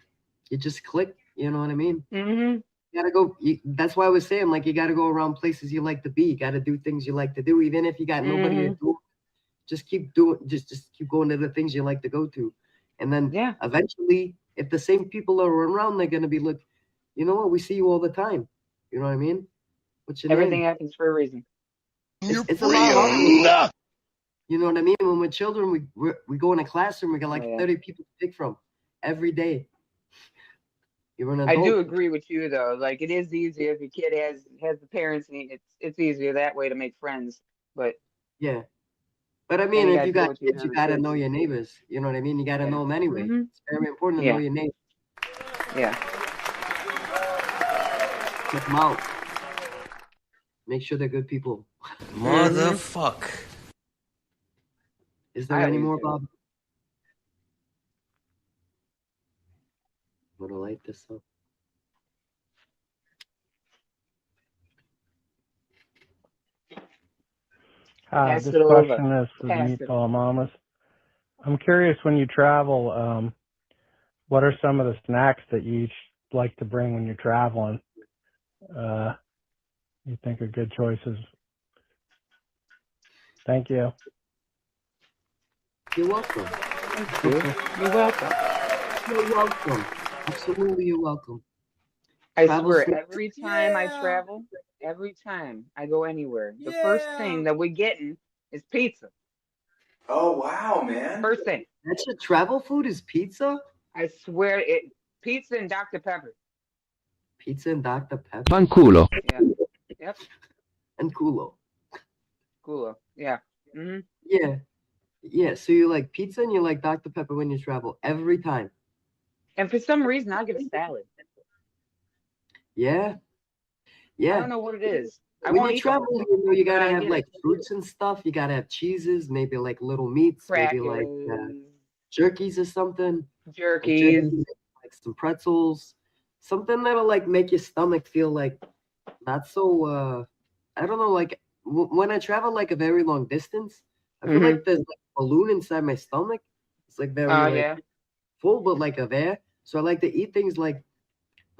you just click, you know what I mean? it. You gotta go. That's why I was saying like you gotta go around places you like to be. You gotta do things you like to do, even if you got nobody to do. Just keep doing. Just keep going to the things you like to go to, and then Yeah. eventually, if the same people are around, they're gonna be like, you know what? We see you all the time. You know what I mean? What's your Everything name? happens for a reason. It's a lot harder. You know what I mean? When we're children, we go in a classroom, we got like 30 people to pick from every day. You're an I do adult. agree with you though. Like it is easier if your kid has the parents, and it's easier that way to make friends. But Yeah. But I then mean, you if gotta you do got what you kids, you have with gotta kids. know your neighbors. You know what I mean? You gotta Yeah. know them anyway. It's very important to know Yeah. your neighbors. Yeah. check them out. Make sure they're good people. Motherfuck. Is there I any always more, do. Bob? I'm gonna light this up. Pass This it over. question is for the Pass it Meatball Mamas. I'm curious, when you travel, what are some of the snacks that you each like to bring when you're traveling? You think are good choices? Thank you. You're welcome. Thank you. You're welcome. You're welcome. Absolutely, you're welcome. I Travel swear, snacks. every time I travel, every time I go anywhere, the first thing that we're getting is pizza. Oh, wow, man. First thing. That's your travel food is pizza? I swear it. Pizza and Dr. Pepper. Pizza and Dr. Pepper. Fanculo. Yeah. Yep. And culo. Cool. Yeah. Yeah. Yeah, so you like pizza and you like Dr. Pepper when you travel every time. And for some reason, I get a salad. Yeah. I Yeah. don't know what it is. I When won't you eat the whole travel, thing, you know, you but gotta I have get like it. fruits and stuff. You gotta have cheeses, maybe like little meats, maybe like Crackers, jerkies or something. Like jerkies. jerky, like some pretzels. Something that'll like make your stomach feel like not so I don't know, like when I travel like a very long distance, I feel like there's like a balloon inside my stomach. It's like very Oh, like yeah. full, but like of air. So I like to eat things like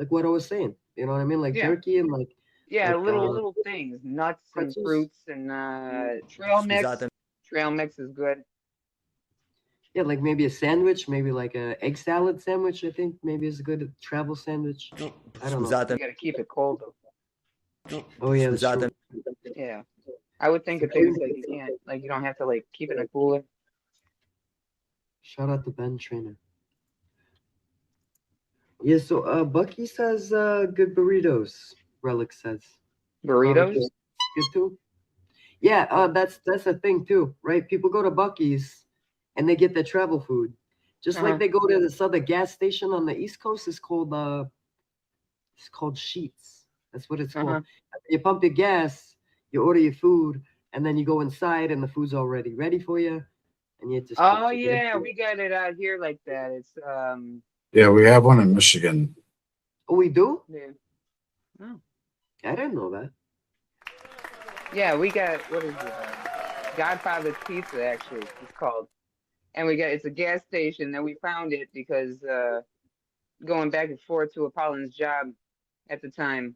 what I was saying. You know what I mean? Like Yeah. jerky and like Yeah, little things, nuts and pretzels. fruits and trail mix. Trail mix is good. Yeah, like maybe a sandwich, maybe like a egg salad sandwich. I think maybe is a good travel sandwich. I don't know. You gotta keep it cold though. Oh yeah, that's true. Yeah, I would think of things like you can't, like you don't have to like keep it in a cooler. Shout out to Ben Trainer. Yeah, so Bucky says good burritos. Relic says Burritos. good too. Yeah, that's a thing too, right? People go to Bucky's and they get their travel food. Just like they go to this other gas station on the East Coast. It's called Sheets. That's what it's called. You pump your gas, you order your food, and then you go inside and the food's already ready for you. And you just Oh yeah, we got it out here like that. It's Yeah, we have one in Michigan. Oh, we do? Yeah. Oh. I didn't know that. Yeah, we got, what is it? Godfather's Pizza, actually, it's called. And it's a gas station, and we found it because going back and forth to Apollin's job at the time,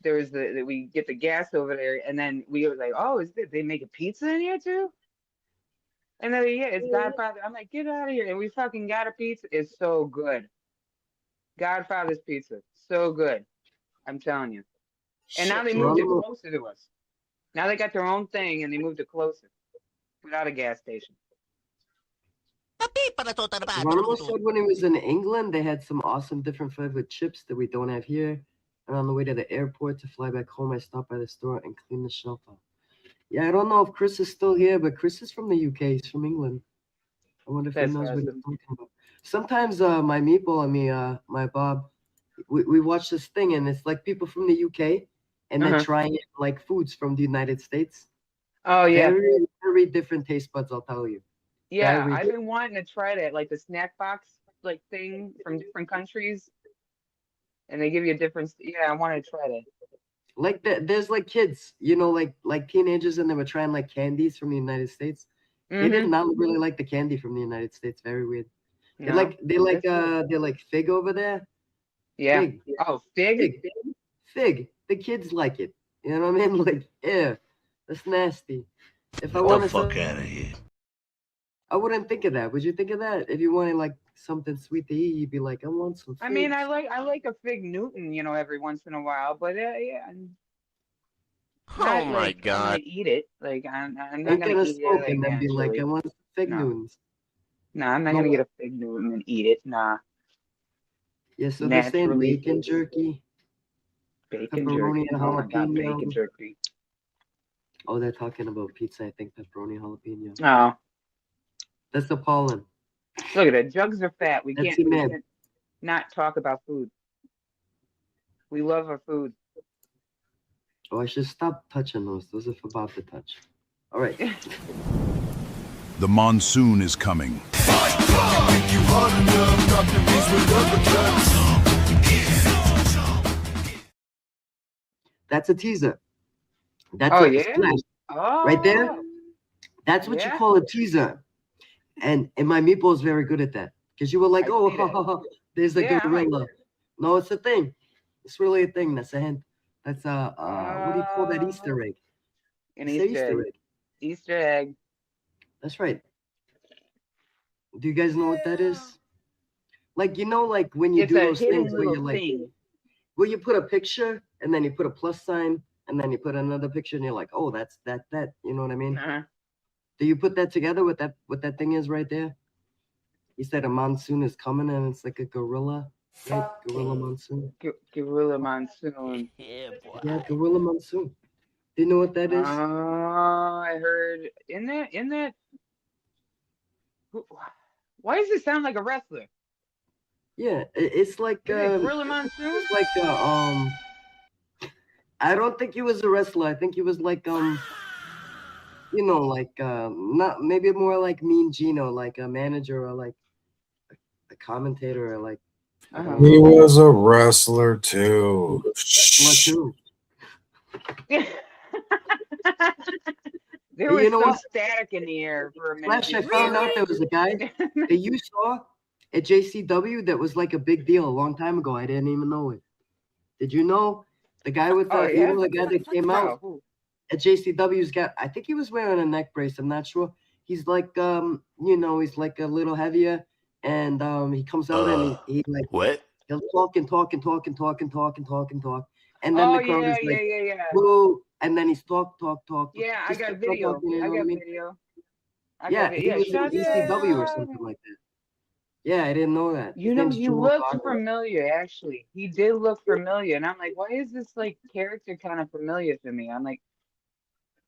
there was we get the gas over there, and then we were like, oh, they make a pizza in here too? And then, yeah, it's Godfather. I'm like, get out of here. And we fucking got a pizza. It's so good. Godfather's Pizza. So good. I'm telling you. And now they moved it closer to us. Now they got their own thing and they moved it closer. Without a gas station. Geronimo said when he was in England, they had some awesome different flavored chips that we don't have here. And on the way to the airport to fly back home, I stopped by the store and cleaned the shelf out. Yeah, I don't know if Chris is still here, but Chris is from the UK. He's from England. I wonder if he knows what he's talking about. Sometimes my Meatball and me, my Bob, we watch this thing, and it's like people from the UK, and they're trying like foods from the United States. Oh, yeah. Very, very different taste buds, I'll tell you. Yeah, I've been wanting to try that, like the snack box like thing from different countries. And they give you a different, I want to try that. Like there's like kids, you know, like teenagers, and they were trying like candies from the United States. They did not really like the candy from the United States. Very weird. No, they like fig over there. Yeah. Fig. Oh, fig? Fig. The kids like it. You know what I mean? Like, ew, that's nasty. If I want to, fuck out of here. I wouldn't think of that. Would you think of that? If you wanted like something sweet to eat, you'd be like, I want some figs. I mean, I like a fig Newton, you know, every once in a while, but yeah. Oh my God! I'm gonna eat it. Like I'm not Ain't gonna gonna eat smoke it. and then be like, I want some fig Newtons. No, I'm not gonna get a fig Newton and eat it. Nah. Yeah, so they're saying bacon jerky. Bacon pepperoni jerky. and Oh my God, jalapeno. bacon jerky. Oh, they're talking about pizza. I think pepperoni jalapeno. Oh. That's the pollen. Look at it. Jugs are fat. We That's can't man. not talk about food. We love our food. Oh, I should stop touching those. Those are for Bob to touch. All right. The monsoon is coming. That's a teaser. That's Oh a yeah. flash. Oh. Right there. That's what you Yeah. call a teaser. And my Meatball is very good at that. Because you were like, I oh, see that. there's the Yeah, I'm like- gorilla. No, it's a thing. It's really a thing. That's a hint. That's what do you call that Easter egg? An It's an Easter egg. Easter egg. That's right. Do you guys know what that is? Like, you know, like when you It's do a those hidden things where little you like, thing. where you put a picture and then you put a plus sign and then you put another picture and you're like, oh, that's that. You know what I mean? Uh-huh. Do you put that together with that? What that thing is right there? You said a monsoon is coming and it's like a gorilla, right? Gorilla monsoon. Gorilla monsoon. Yeah, gorilla monsoon. Do you know what that is? I heard in that. Why does it sound like a wrestler? Yeah, it's like Is it Gorilla Monsoon? It's like I don't think he was a wrestler. I think he was like you know, like not maybe more like Mean Gino, like a manager or like a commentator or like. He was a wrestler too. There Hey, was you know some what? static in the air for a minute. Flash, I found out there was a guy that you saw at JCW that was like a big deal a long time ago. I didn't even know it. Did you know the guy with the you know the guy that came out at JCW's got? I think he was wearing a neck brace. I'm not sure. He's like you know, he's like a little heavier, and he comes out and he like What? he'll talk and talk and talk and talk and talk and talk and talk, and then the crowd is like, yeah. whoa, and then he's talk. Yeah, I just got keep on video. talking, you know I what got mean? video. Yeah, he was in Shut ECW or up. something like that. Yeah, I didn't know that. You His know, name's he Joel looked Barber. familiar, actually. He did look familiar. And I'm like, why is this like character kind of familiar to me? I'm like,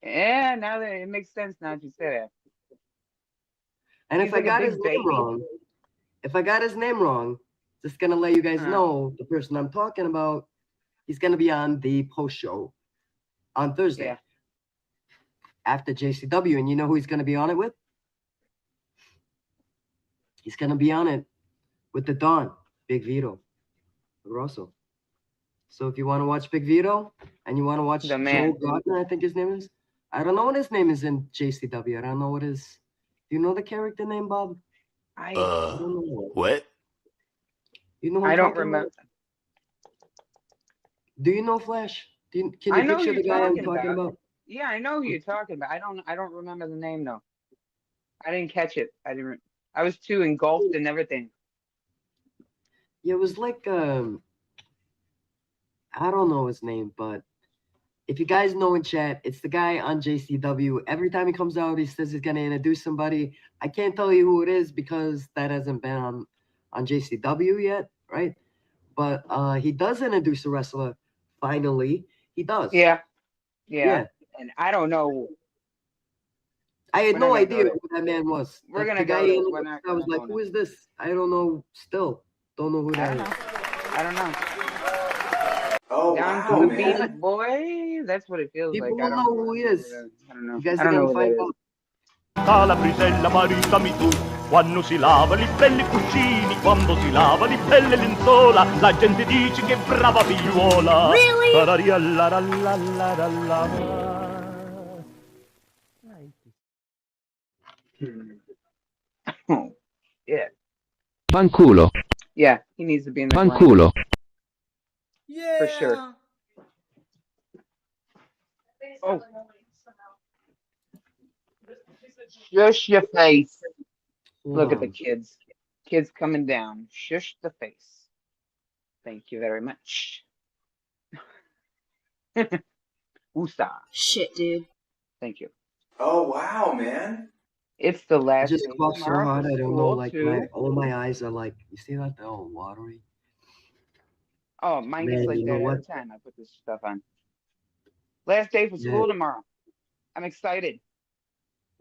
yeah, now that it makes sense now that you say that. And He's if I like a got big his baby. name wrong, just gonna let you guys Uh-huh. know the person I'm talking about. He's gonna be on the post show on Thursday after JCW, and you know who he's gonna be on it with? He's gonna be on it with the Don, Big Vito, Rosso. So if you want to watch Big Vito and you want to watch The Joel man. Gardner, I think his name is. I don't know what his name is in JCW. I don't know what his. Do you know the character name, Bob? I don't know. What? You know who I I'm don't talking remember. about? Do you know Flash? Can you I know who picture the you're guy I'm talking talking about. about? Yeah, I know who you're talking about. I don't remember the name though. I didn't catch it. I was too engulfed in everything. Yeah, it was like I don't know his name, but if you guys know in chat, it's the guy on JCW. Every time he comes out, he says he's gonna introduce somebody. I can't tell you who it is because that hasn't been on JCW yet, right? But he does introduce a wrestler. Finally, he does. Yeah. Yeah. And I don't know. I had We're no not gonna idea go who that man was. We're The gonna guy go there. introduced, We're not I was gonna like, go who is this? I don't know. Still, don't know who I that don't is. know. I don't know. Oh, Down wow, to the man. beat, boy. That's what it feels People like. will know who he is. I don't know. You guys I are don't know gonna who that find is. out. Calabrisella, maritami tu, quando si lava li belli cuscini, quando si lava li belle lenzuola, la gente dice che brava figliuola. Really? Oh, yeah. Fanculo. Yeah, he needs to be in the grind. Fanculo. For sure. Oh. Shush your face. Look at the kids. Kids coming down. Shush the face. Thank you very much. Usa. Shit, dude. Thank you. Oh, wow, man. It's the I last just day coughed so tomorrow hard. for I don't know. school Like too. all my eyes are like. You see that? They're all watery. Oh, mine gets Man, like you know that every what? time I put this stuff on. Last day for school tomorrow. I'm excited.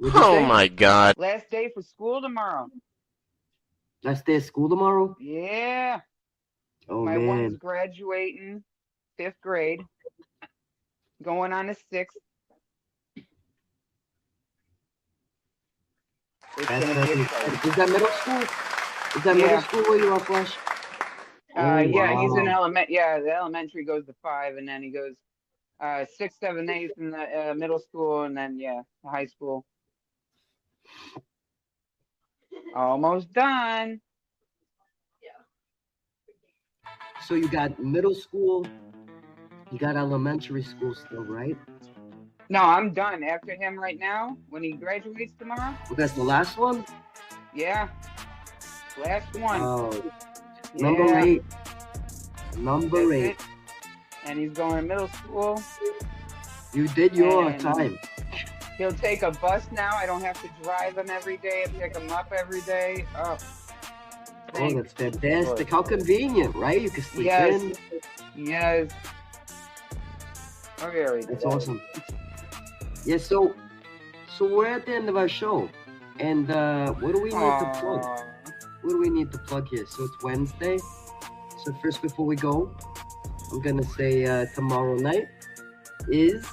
Oh my God. Last day for school tomorrow. Last day of school tomorrow? Yeah. Oh My man. one's graduating 5th grade. going on the 6th. It's That's gonna be very exciting. exciting. Is that middle school? Is that middle school where you are, Flash? Yeah, he's in wow. the elementary goes to 5, and then he goes 6, 7, 8 in the middle school, and then the high school. Almost done. So you got middle school, you got elementary school still, right? No, I'm done after him right now. When he graduates tomorrow. Well, that's the last one? Yeah. Last one. Oh, Yeah. number 8. Number That's 8. it. And he's going to middle school. You did your And time. He'll take a bus now. I don't have to drive him every day and pick him up every day. Oh, Oh, that's fantastic. How convenient, right? You can sleep in. Yes. Okay, That's awesome. Yeah, so we're at the end of our show. And what do we need to plug? What do we need to plug here? So it's Wednesday. So first, before we go, I'm going to say tomorrow night is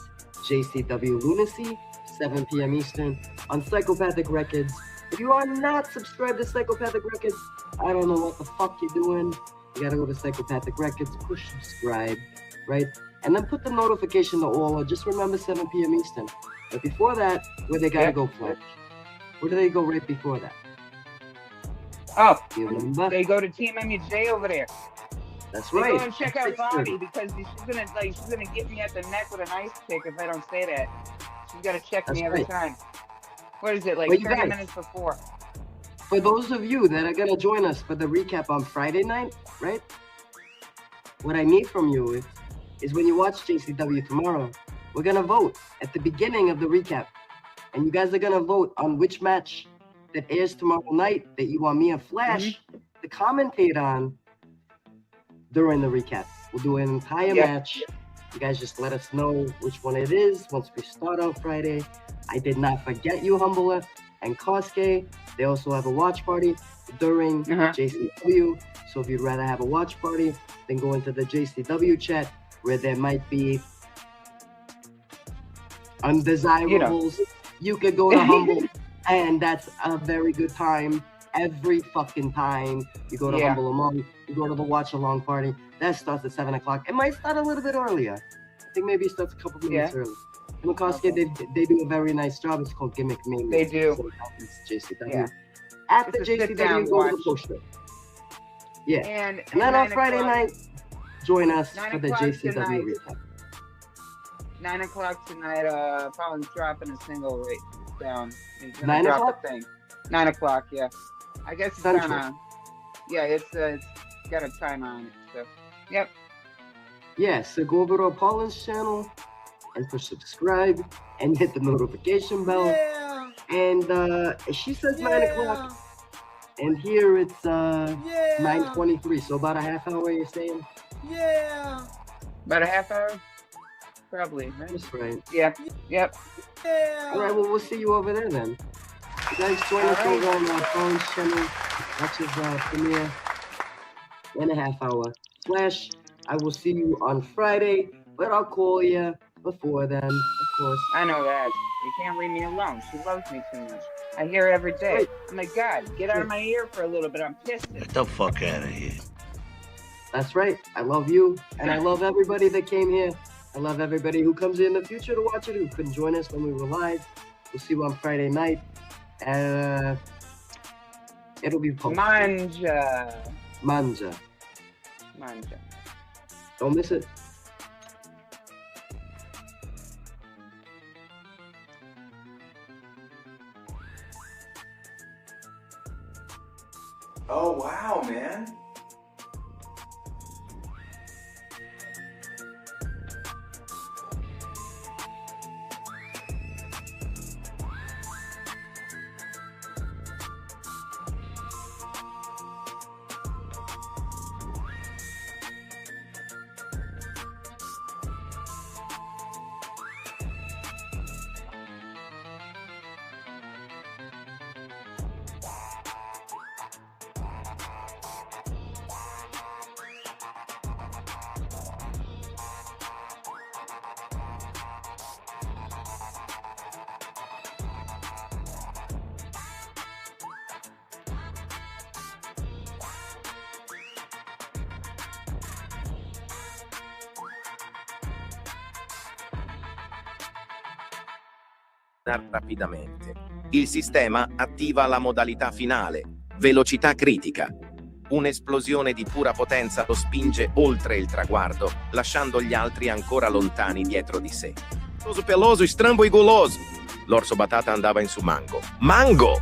JCW Lunacy, 7 p.m. Eastern on Psychopathic Records. If you are not subscribed to Psychopathic Records, I don't know what the fuck you're doing. You gotta go to Psychopathic Records, push subscribe, right? And then put the notification to all, or just remember 7 p.m. Eastern. But before that, where they gotta go, Flash? Where do they go right before that? Oh, you remember? They go to Team MJ over there. That's They right. go and check out Bobby because she's gonna get me at the neck with an ice pick if I don't say that. She's gotta check me every time. What is it, like Well, you 30 guys- minutes before? For those of you that are gonna join us for the recap on Friday night, right? What I need from you is when you watch JCW tomorrow, we're gonna vote at the beginning of the recap. And you guys are gonna vote on which match that airs tomorrow night that you want me and Flash to commentate on during the recap. We'll do an entire match. You guys just let us know which one it is once we start on Friday. I did not forget you, Humbler and Kosuke. They also have a watch party during JCW. So if you'd rather have a watch party, then go into the JCW chat where there might be undesirables. You could go to Humble, and that's a very good time. Every fucking time you go to Humble Among, you go to the watch along party. That starts at 7 o'clock. It might start a little bit earlier. I think maybe it starts a couple minutes early. And Kosuke, they do a very nice job. It's called Gimmick Mania. They do. So it's JCW. Yeah. After It's a sit-down JCW, go to the watch. poster. Yeah. And then on 9 Friday o'clock- night, join us 9 for the o'clock JCW tonight. recap. 9 o'clock tonight, Colin's dropping a single right down. He's gonna 9 drop o'clock? a thing. 9 o'clock, yeah. I guess it's Central. on it's got a time on it, so yep. Yeah, so go over to Pauline's channel and push subscribe and hit the notification bell. And she says 9 o'clock. And here it's 9:23, so about a half hour, you're saying? About a half hour? Probably, right? That's right. Yeah. Yep. All right, well, we'll see you over there then. You guys join us over on Pauline's channel. Watch his premiere in a half hour. Flash, I will see you on Friday, but I'll call you before then, of course. I know that. You can't leave me alone. She loves me too much. I hear her every day. I'm like, God, get out of my ear for a little bit. I'm pissed. Get the fuck out of here. That's right. I love you, and I love everybody that came here. I love everybody who comes in the future to watch it, who couldn't join us when we were live. We'll see you on Friday night. It'll be posted. Manja. Don't miss it. Oh, wow, man. rapidamente. Il sistema attiva la modalità finale, velocità critica. Un'esplosione di pura potenza lo spinge oltre il traguardo, lasciando gli altri ancora lontani dietro di sé. Peloso, strambo e goloso. L'orso Batata andava in su Mango. Mango!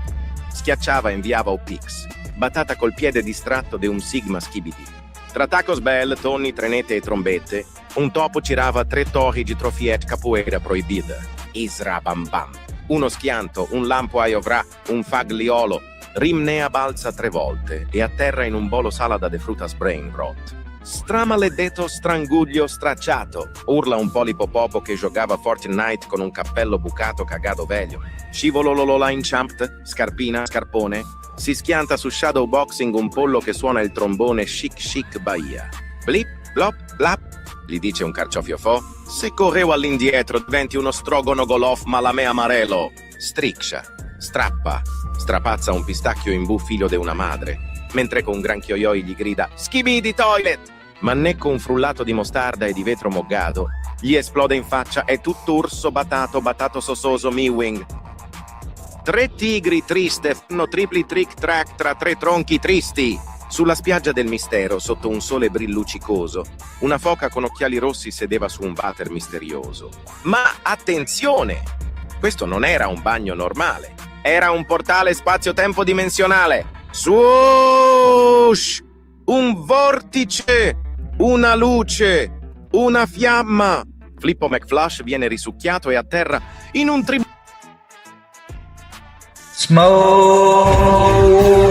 Schiacciava e inviava Opix. Batata col piede distratto de un sigma schibidi. Tra tacos bell, tonni, trenette e trombette, un topo girava 3 torri di trofiet capoeira proibida. Isra bam bam. Uno schianto, un lampo a Iovrà, un fagliolo. Rimnea balza 3 volte e atterra in un bolo salada de frutas brain rot. Stramaledetto stranguglio stracciato, urla un polipo popo che giocava Fortnite con un cappello bucato cagato veglio. Scivolololola inciampt, scarpina, scarpone. Si schianta su shadow boxing un pollo che suona il trombone chic chic Bahia. Blip, blop, blap, gli dice un carciofio fo. Se correvo all'indietro diventi uno strogono golof malame amarelo. Striccia, strappa, strapazza un pistacchio in bu figlio de una madre, mentre con un granchio ioi gli grida Skibidi toilet! Ma necco un frullato di mostarda e di vetro moggato gli esplode in faccia e tutto urso batato sososo miwing. 3 tigri triste fanno tripli trick track tra 3 tronchi tristi. Sulla spiaggia del mistero, sotto un sole brilluccicoso, una foca con occhiali rossi sedeva su un water misterioso. Ma attenzione! Questo non era un bagno normale, era un portale spazio-tempo dimensionale. Swoosh! Un vortice! Una luce! Una fiamma! Flippo McFlush viene risucchiato e atterra in un Smoke!